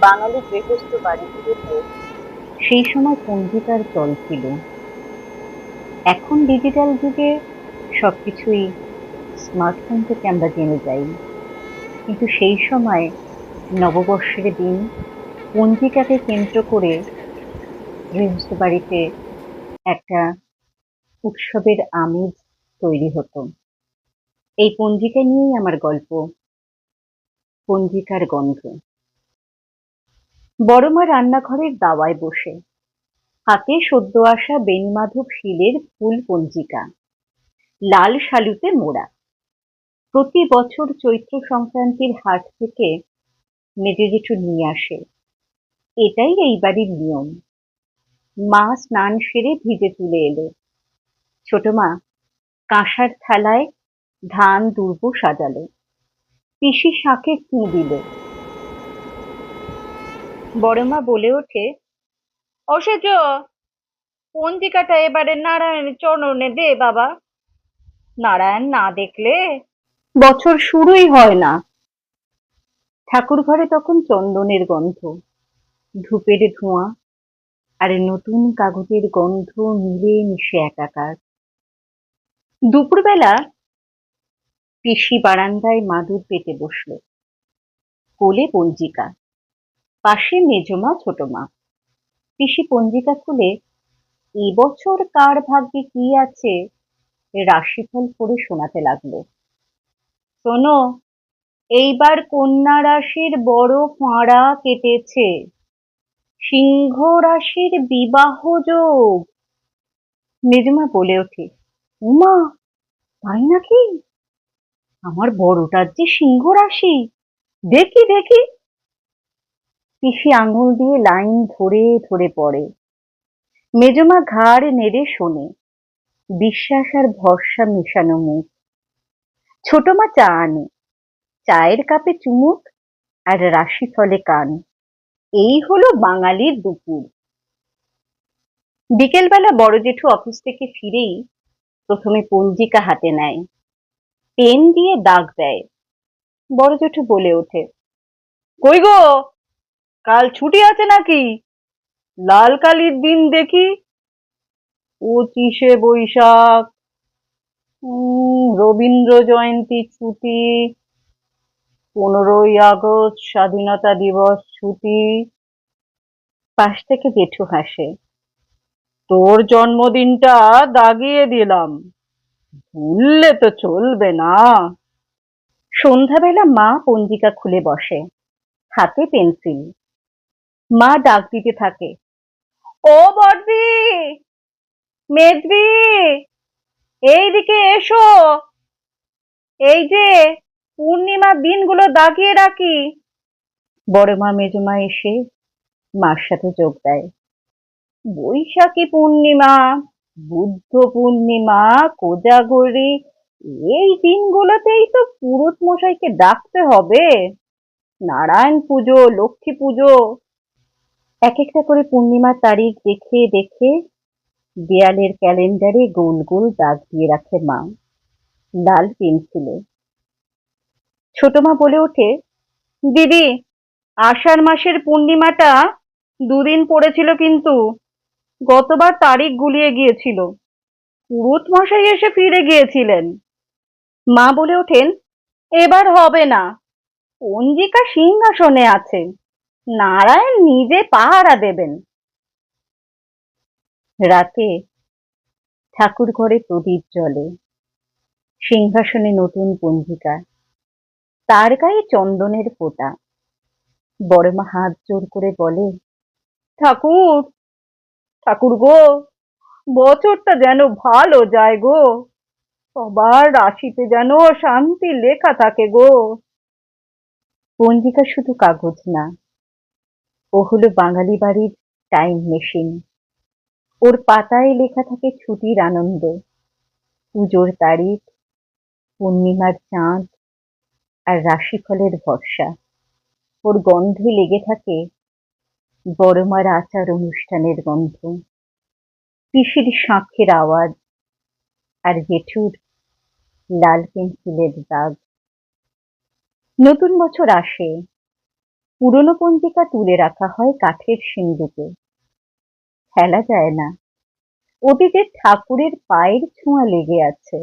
বাঙালি গৃহস্থ বাড়িগুলোতে সেই সময় পঞ্জিকার চল ছিল। এখন ডিজিটাল যুগে সবকিছুই স্মার্টফোন থেকে আমরা জেনে যাই, কিন্তু সেই সময় নববর্ষের দিন পঞ্জিকাকে কেন্দ্র করে গৃহস্থ বাড়িতে একটা উৎসবের আমেজ তৈরি হতো। এই পঞ্জিকা নিয়েই আমার গল্প, পঞ্জিকার গন্ধ। বড়মা রান্নাঘরের দাওয়ায় বসে, হাতে সদ্য আসা বেণীমাধব শীলের ফুল পঞ্জিকা, লাল শালুতে মোড়া। প্রতি বছর চৈত্র সংক্রান্তির হাট থেকে মেজো জেঠু নিয়ে আসে। এটাই এই বাড়ির নিয়ম। মা স্নান সেরে ভিজে চলে এলো। ছোট মা কাঁসার থালায় ধান দুর্ব সাজালো। পিসি শাঁখে ফুঁ দিল। বড়মা বলে ওঠে, অসেজ, পঞ্জিকাটা এবারে নারায়ণের চরণে দে বাবা। নারায়ণ না দেখলে বছর শুরুই হয় না। ঠাকুর ঘরে তখন চন্দনের গন্ধ, ধূপের ধোঁয়া আর নতুন কাগজের গন্ধ মিলে মিশে একাকার। দুপুরবেলা পিসি বারান্দায় মাদুর পেতে বসলো। কোলে পঞ্জিকা, পাশে মেজমা ছোট মা। পিসি পঞ্জিকা খুলে এবছর কার ভাগ্যে কি আছে রাশিফল পড়ে শোনাতে লাগলো। শোনো, এইবার কন্যা রাশির বড় ফাঁড়া কেটেছে। সিংহ রাশির বিবাহ যোগ। মেজমা বলে ওঠে, উমা, তাই নাকি? আমার বড়টার যে সিংহ রাশি, দেখি দেখি। পিসি আঙুল দিয়ে লাইন ধরে ধরে পড়ে। মেজমা ঘাড় নেড়ে শোনে, বিশ্বাস আর ভরসা মেশানো মুখ। ছোট মা চা আনে, চায়ের কাপে চুমুক আর রাশিফলে কান। এই হলো বাঙালির দুপুর। বিকেলবেলা বড় জেঠু অফিস থেকে ফিরেই প্রথমে পঞ্জিকা হাতে নেয়, পেন দিয়ে দাগ দেয়। বড় জেঠু বলে ওঠে, কই গো, কাল ছুটি আছে নাকি? লাল কালির দিন দেখি। 25শে বৈশাখ, রবীন্দ্র জয়ন্তী ছুটি, 15ই আগস্ট স্বাধীনতা দিবস ছুটি। পাশ থেকে জেঠু হাসে, তোর জন্মদিনটা দাগিয়ে দিলাম, ভুললে তো চলবে না। সন্ধ্যাবেলা মা পঞ্জিকা খুলে বসে, হাতে পেন্সিল। মা ডাক দিতে থাকে, ও বড়দি, মেজদি, এইদিকে এসো। এই যে পূর্ণিমার দিনগুলো দাগিয়ে রাখি। বড় মা মেজমা এসে মার সাথে যোগ দেয়। বৈশাখী পূর্ণিমা, বুদ্ধ পূর্ণিমা, কোজাগরী, এই দিনগুলোতেই তো পুরুত মশাইকে ডাকতে হবে। নারায়ণ পুজো, লক্ষ্মী পুজো। এক একটা করে পূর্ণিমার তারিখ দেখে দেখে দেয়ালের ক্যালেন্ডারে গোল গোল দাগ দিয়ে রাখে মা, লাল পেন্সিলে। ছোট মা বলে ওঠে, দিদি, আষাঢ় মাসের পূর্ণিমাটা দুদিন পড়েছিল, কিন্তু গতবার তারিখ গুলিয়ে গিয়েছিল। পুরুত মশাই এসে ফিরে গিয়েছিলেন। মা বলে ওঠেন, এবার হবে না, পঞ্জিকা সিংহাসনে আছে, নারায়ণ নিজে পাহারা দেবেন। রাতে ঠাকুর ঘরে প্রদীপ জ্বলে, সিংহাসনে নতুন পঞ্জিকা, তার গায়ে চন্দনের ফোঁটা। বড়মা হাত জোর করে বলে, ঠাকুর, ঠাকুর গো, বছরটা যেন ভালো যায় গো, সবার রাশিতে যেন শান্তি লেখা থাকে গো। পঞ্জিকা শুধু কাগজ না, ও হলো বাঙালি বাড়ির টাইম মেশিন। ওর পাতায় লেখা থাকে ছুটির আনন্দ, পুজোর তারিখ, পূর্ণিমার চাঁদ আর রাশিফলের ভরসা। ওর গন্ধে লেগে থাকে বড়মার আচার অনুষ্ঠানের গন্ধ, পিসির শাঁখের আওয়াজ আর জেঠুর লাল পেন্সিলের দাগ। নতুন বছর আসে, পুরনো পঞ্জিকা তুলে রাখা হয় কাঠের সিন্দুকে। ফেলা যায় না, অতীতের ঠাকুরের পায়ের ছোঁয়া লেগে আছে।